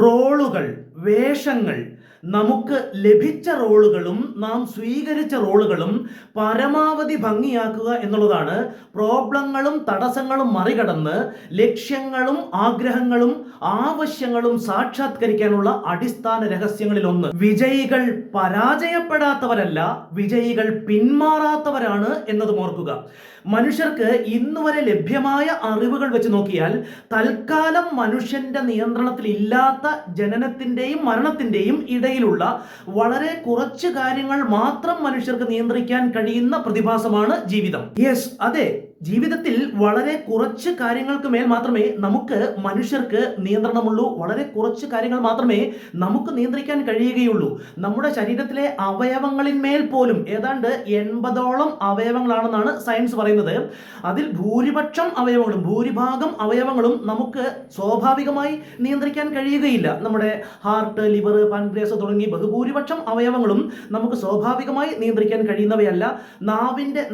റോളുകൾ, വേഷങ്ങൾ, നമുക്ക് ലഭിച്ച റോളുകളും നാം സ്വീകരിച്ച റോളുകളും പരമാവധി ഭംഗിയാക്കുക എന്നുള്ളതാണ് പ്രോബ്ലങ്ങളും തടസ്സങ്ങളും മറികടന്ന് ലക്ഷ്യങ്ങളും ആഗ്രഹങ്ങളും ആവശ്യങ്ങളും സാക്ഷാത്കരിക്കാനുള്ള അടിസ്ഥാന രഹസ്യങ്ങളിലൊന്ന്. വിജയികൾ പരാജയപ്പെടാത്തവരല്ല, വിജയികൾ പിന്മാറാത്തവരാണ് എന്നതും ഓർക്കുക. മനുഷ്യർക്ക് ഇന്നുവരെ ലഭ്യമായ അറിവുകൾ വെച്ച് നോക്കിയാൽ തൽക്കാലം മനുഷ്യന്റെ നിയന്ത്രണത്തിൽ ഇല്ലാത്ത ജനനത്തിന്റെയും മരണത്തിന്റെയും ഇടയിലുള്ള വളരെ കുറച്ച് കാര്യങ്ങൾ മാത്രം മനുഷ്യർക്ക് നിയന്ത്രിക്കാൻ കഴിയുന്ന പ്രതിഭാസമാണ് ജീവിതം. യെസ്, അതെ, ജീവിതത്തിൽ വളരെ കുറച്ച് കാര്യങ്ങൾക്ക് മേൽ മാത്രമേ നമുക്ക് മനുഷ്യർക്ക് നിയന്ത്രണമുള്ളൂ. വളരെ കുറച്ച് കാര്യങ്ങൾ മാത്രമേ നമുക്ക് നിയന്ത്രിക്കാൻ കഴിയുകയുള്ളൂ. നമ്മുടെ ശരീരത്തിലെ അവയവങ്ങളിന്മേൽ പോലും ഏതാണ്ട് 80ഓളം അവയവങ്ങളാണെന്നാണ് സയൻസ് പറയുന്നത്. അതിൽ ഭൂരിഭാഗം അവയവങ്ങളും നമുക്ക് സ്വാഭാവികമായി നിയന്ത്രിക്കാൻ കഴിയുകയില്ല. നമ്മുടെ ഹാർട്ട്, ലിവർ, പാൻക്രിയാസ് തുടങ്ങി ബഹുഭൂരിപക്ഷം അവയവങ്ങളും നമുക്ക് സ്വാഭാവികമായി നിയന്ത്രിക്കാൻ കഴിയുന്നവയല്ല.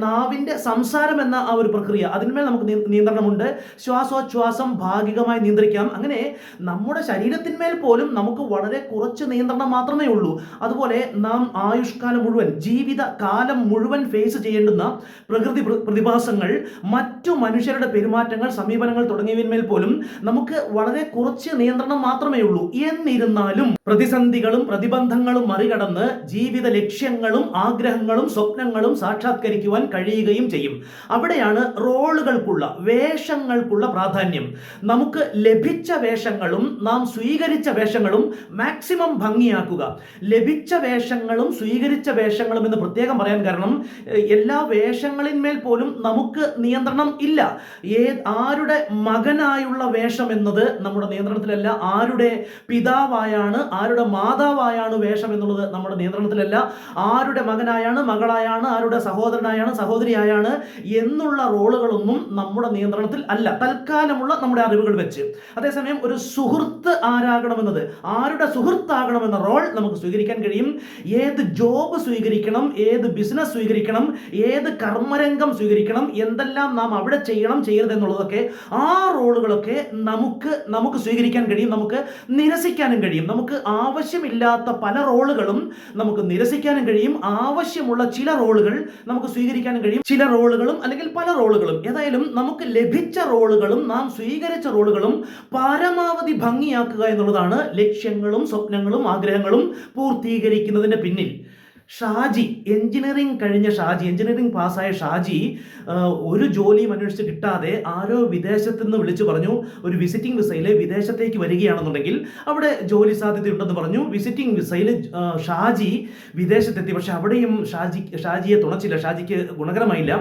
നാവിന്റെ സംസാരം എന്ന ആ ഒരു പ്രക്രിയ, അതിന്മേൽ നമുക്ക് നിയന്ത്രണമുണ്ട്. ശ്വാസോച്ഛ്വാസം ഭാഗികമായി നിയന്ത്രിക്കാം. അങ്ങനെ നമ്മുടെ ശരീരത്തിന്മേൽ പോലും നമുക്ക് വളരെ കുറച്ച് നിയന്ത്രണം മാത്രമേ ഉള്ളൂ. അതുപോലെ നാം ആയുഷ്കാലം മുഴുവൻ, ജീവിത കാലം മുഴുവൻ ഫേസ് ചെയ്യേണ്ടുന്ന പ്രകൃതി പ്രതിഭാസങ്ങൾ, മറ്റു മനുഷ്യരുടെ പെരുമാറ്റങ്ങൾ, സമീപനങ്ങൾ തുടങ്ങിയവന്മേൽ പോലും നമുക്ക് വളരെ കുറച്ച് നിയന്ത്രണം മാത്രമേ ഉള്ളൂ. എന്നിരുന്നാലും പ്രതിസന്ധികളും പ്രതിബന്ധങ്ങളും മറികടന്ന് ജീവിത ലക്ഷ്യങ്ങളും ആഗ്രഹങ്ങളും സ്വപ്നങ്ങളും സാക്ഷാത്കരിക്കുവാൻ കഴിയുകയും ചെയ്യും. അവിടെയാണ് റോളുകൾക്കുള്ള, വേഷങ്ങൾക്കുള്ള പ്രാധാന്യം. നമുക്ക് ലഭിച്ച വേഷങ്ങളും നാം സ്വീകരിച്ച വേഷങ്ങളും മാക്സിമം ഭംഗിയാക്കുക. ലഭിച്ച വേഷങ്ങളും സ്വീകരിച്ച വേഷങ്ങളും എന്ന് പ്രത്യേകം പറയാൻ കാരണം, എല്ലാ വേഷങ്ങളിന്മേൽ പോലും നമുക്ക് നിയന്ത്രണം ഇല്ല. ആരുടെ മകനായുള്ള വേഷം എന്നത് നമ്മുടെ നിയന്ത്രണത്തിലല്ല. ആരുടെ പിതാവായാണ്, ആരുടെ മാതാവായാണ് വേഷം എന്നുള്ളത് നമ്മുടെ നിയന്ത്രണത്തിലല്ല. ആരുടെ മകനായാണ്, മകളായാണ്, ആരുടെ സഹോദരനായാണ്, സഹോദരിയായാണ് എന്നുള്ള റോളുകളൊന്നും നമ്മുടെ നിയന്ത്രണത്തിൽ അല്ല, തൽക്കാലമുള്ള നമ്മുടെ അറിവുകൾ വെച്ച്. അതേസമയം ഒരു സുഹൃത്ത് ആരാകണമെന്നത്, ആരുടെ സുഹൃത്താകണമെന്ന റോൾ നമുക്ക് സ്വീകരിക്കാൻ കഴിയും. ഏത് ജോബ് സ്വീകരിക്കണം, ഏത് ബിസിനസ് സ്വീകരിക്കണം, ഏത് കർമ്മരംഗം സ്വീകരിക്കണം, എന്തെല്ലാം നാം അവിടെ ചെയ്യണം ചെയ്യരുത് എന്നുള്ളതൊക്കെ, ആ റോളുകളൊക്കെ നമുക്ക് സ്വീകരിക്കാൻ കഴിയും. നമുക്ക് നിരസിക്കാനും കഴിയും. നമുക്ക് ആവശ്യമില്ലാത്ത പല റോളുകളും നമുക്ക് നിരസിക്കാനും കഴിയും. ആവശ്യമുള്ള ചില റോളുകൾ നമുക്ക് സ്വീകരിക്കാനും കഴിയും. ചില റോളുകളും അല്ലെങ്കിൽ പല റോളുകളും, ഏതായാലും നമുക്ക് ലഭിച്ച റോളുകളും നാം സ്വീകരിച്ച റോളുകളും പരമാവധി ഭംഗിയാക്കുക എന്നുള്ളതാണ് ലക്ഷ്യങ്ങളും സ്വപ്നങ്ങളും ആഗ്രഹങ്ങളും പൂർത്തീകരിക്കുന്നതിന്റെ പിന്നിൽ. ഷാജി, എഞ്ചിനീയറിംഗ് പാസ്സായ ഷാജി ഒരു ജോലിയും അന്വേഷിച്ച് കിട്ടാതെ ആരോ വിദേശത്ത് നിന്ന് വിളിച്ചു പറഞ്ഞു, ഒരു വിസിറ്റിംഗ് വിസയിൽ വിദേശത്തേക്ക് വരികയാണെന്നുണ്ടെങ്കിൽ അവിടെ ജോലി സാധ്യതയുണ്ടെന്ന് പറഞ്ഞു. വിസിറ്റിംഗ് വിസയിൽ ഷാജി വിദേശത്തെത്തി. പക്ഷെ അവിടെയും ഷാജിയെ തുണച്ചില്ല, ഷാജിക്ക് ഗുണകരമായില്ല.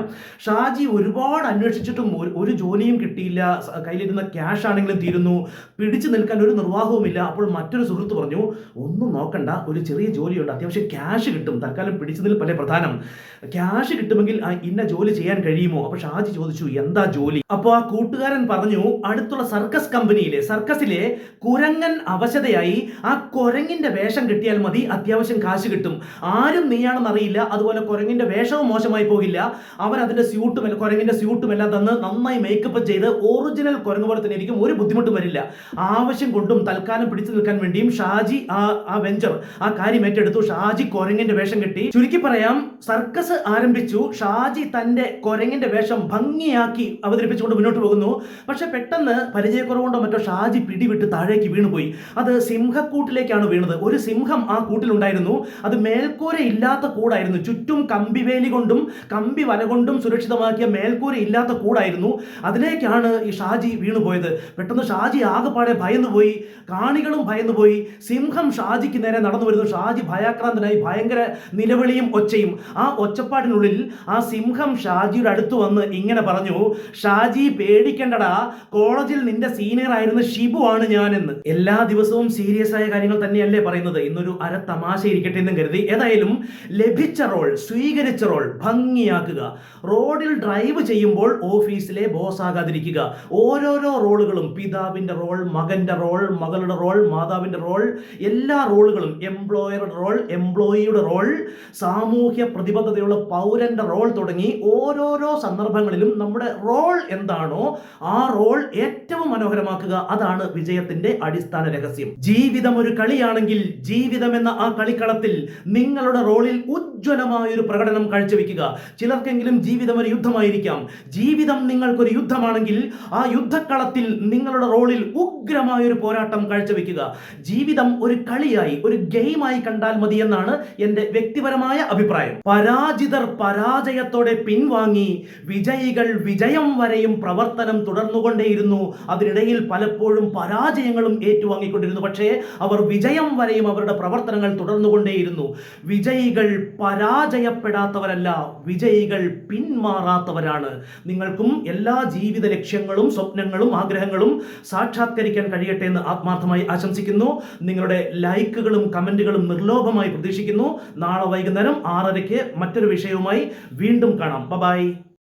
ഷാജി ഒരുപാട് അന്വേഷിച്ചിട്ടും ഒരു ജോലിയും കിട്ടിയില്ല. കയ്യിലിരുന്ന ക്യാഷ് ആണെങ്കിലും തീരുന്നു. പിടിച്ചു നിൽക്കാൻ ഒരു നിർവാഹവുമില്ല. അപ്പോൾ മറ്റൊരു സുഹൃത്ത് പറഞ്ഞു, ഒന്നും നോക്കണ്ട, ഒരു ചെറിയ ജോലിയുണ്ട്, അത്യാവശ്യം ക്യാഷ് കിട്ടും, തൽക്കാലം പിടിച്ചതിൽ പല പ്രധാനം, ക്യാഷ് കിട്ടുമെങ്കിൽ ഇന്ന ജോലി ചെയ്യാൻ കഴിയുമോ? അപ്പൊ ഷാജി ചോദിച്ചു, എന്താ ജോലി? അപ്പോൾ ആ കൂട്ടുകാരൻ പറഞ്ഞു, അടുത്തുള്ള സർക്കസിലെ കുരങ്ങൻ അവശതയായി, ആ കുരങ്ങിന്റെ വേഷം കിട്ടിയാൽ മതി, അത്യാവശ്യം കാശ് കിട്ടും. ആരും നീയാണെന്ന് അറിയില്ല, അതുപോലെ കുരങ്ങിന്റെ വേഷവും മോശമായി പോകില്ല. അവൻ അതിന്റെ കുരങ്ങിന്റെ സ്യൂട്ടും എല്ലാം തന്ന് നന്നായി മേക്കപ്പ് ചെയ്ത് ഒറിജിനൽ കുരങ്ങ് പോലെ തന്നെ ഇരിക്കും, ഒരു ബുദ്ധിമുട്ടും വരില്ല. ആവശ്യം കൊണ്ടും തൽക്കാലം പിടിച്ചു നിൽക്കാൻ വേണ്ടിയും ഷാജി ആ കാര്യം ഏറ്റെടുത്തു. ഷാജി കുരങ്ങിന്റെ വേഷം കിട്ടി. ചുരുക്കി പറയാം, സർക്കസ് ആരംഭിച്ചു. ഷാജി തന്റെ കുരങ്ങിന്റെ വേഷം ഭംഗിയാക്കി അവതരിപ്പിച്ചുകൊണ്ട് മുന്നോട്ട് പോകുന്നു. പക്ഷെ പെട്ടെന്ന് പരിചയക്കുറവുകൊണ്ടോ മറ്റോ ഷാജി പിടിവിട്ട് താഴേക്ക് വീണുപോയി. അത് സിംഹക്കൂട്ടിലേക്കാണ് വീണത്. ഒരു സിംഹം ആ കൂട്ടിലുണ്ടായിരുന്നു. അത് മേൽക്കൂര ഇല്ലാത്ത കൂടായിരുന്നു. ചുറ്റും കമ്പിവേലി കൊണ്ടും കമ്പി വല കൊണ്ടും സുരക്ഷിതമാക്കിയ മേൽക്കൂര ഇല്ലാത്ത കൂടായിരുന്നു. അതിലേക്കാണ് ഈ ഷാജി വീണുപോയത്. പെട്ടെന്ന് ഷാജി ആകെപ്പാടെ ഭയന്നുപോയി. കാണികളും ഭയന്നുപോയി. സിംഹം ഷാജിക്ക് നേരെ നടന്നു വരുന്നു. ഷാജി ഭയാക്രാന്തനായി, ഭയങ്കര നിലവിളിയും ഒച്ചയും. ആ ഒച്ചപ്പാടിനുള്ളിൽ ആ സിംഹം ഷാജിയുടെ അടുത്ത് വന്ന് ഇങ്ങനെ പറഞ്ഞു, ഷാജി പേടിക്കണ്ടടാ, കോളേജിൽ നിന്റെ സീനിയർ ആയിരുന്ന ഷിബു ആണ് ഞാനെന്ന്. എല്ലാ ദിവസവും സീരിയസ് ആയ കാര്യങ്ങൾ തന്നെയല്ലേ പറയുന്നത്, ഇന്നൊരു അര തമാശ ഇരിക്കട്ടെ എന്നും കരുതി. ഏതായാലും ലഭിച്ച റോൾ, സ്വീകരിച്ച റോൾ ഭംഗിയാക്കുക. റോഡിൽ ഡ്രൈവ് ചെയ്യുമ്പോൾ ഓഫീസിലെ ബോസ് ആകാതിരിക്കുക. ഓരോരോ റോളുകളും, പിതാവിന്റെ റോൾ, മകന്റെ റോൾ, മകളുടെ റോൾ, മാതാവിന്റെ റോൾ, എല്ലാ റോളുകളും, എംപ്ലോയറുടെ റോൾ, എംപ്ലോയിയുടെ റോൾ, സാമൂഹ്യ പ്രതിബദ്ധതയുള്ള പൗരന്റെ റോൾ തുടങ്ങി ഓരോരോ സന്ദർഭങ്ങളിലും നമ്മുടെ റോൾ എന്താണോ ആ റോൾ ഏറ്റവും മനോഹരമാക്കുക. അതാണ് വിജയത്തിന്റെ അടിസ്ഥാന രഹസ്യം. ജീവിതം ഒരു കളിയാണെങ്കിൽ ജീവിതം എന്ന ആ കളിക്കളത്തിൽ നിങ്ങളുടെ റോളിൽ ഉജ്ജ്വലമായ ഒരു പ്രകടനം കാഴ്ചവെക്കുക. ചിലർക്കെങ്കിലും ജീവിതം ഒരു യുദ്ധമായിരിക്കാം. ജീവിതം നിങ്ങൾക്കൊരു യുദ്ധമാണെങ്കിൽ ആ യുദ്ധക്കളത്തിൽ നിങ്ങളുടെ റോളിൽ ഉഗ്രമായ ഒരു പോരാട്ടം കാഴ്ചവെക്കുക. ജീവിതം ഒരു കളിയായി, ഒരു ഗെയിമായി കണ്ടാൽ മതി എന്നാണ് എൻ്റെ വ്യക്തിപരമായ അഭിപ്രായം. പരാജിതർ പരാജയത്തോടെ പിൻവാങ്ങി, വിജയികൾ വിജയം വരെയും പ്രവർത്തനം തുടർന്നുകൊണ്ടേയിരുന്നു. അതിനിടയിൽ പലപ്പോഴും പരാജയങ്ങളും ഏറ്റുവാങ്ങിക്കൊണ്ടിരുന്നു. പക്ഷേ അവർ വിജയം വരെയും അവരുടെ പ്രവർത്തനങ്ങൾ തുടർന്നുകൊണ്ടേയിരുന്നു. വിജയികൾ പരാജയപ്പെടാത്തവരല്ല, വിജയികൾ പിന്മാറാത്തവരാണ്. നിങ്ങൾക്കും എല്ലാ ജീവിത ലക്ഷ്യങ്ങളും സ്വപ്നങ്ങളും ആഗ്രഹങ്ങളും സാക്ഷാത്കരിക്കാൻ കഴിയട്ടെ എന്ന് ആത്മാർത്ഥമായി ആശംസിക്കുന്നു. നിങ്ങളുടെ ലൈക്കുകളും കമന്റുകളും നിർലോഭമായി പ്രതീക്ഷിക്കുന്നു. നാളെ വൈകുന്നേരം 6:30 മറ്റൊരു വിഷയവുമായി വീണ്ടും കാണാം. ബൈ.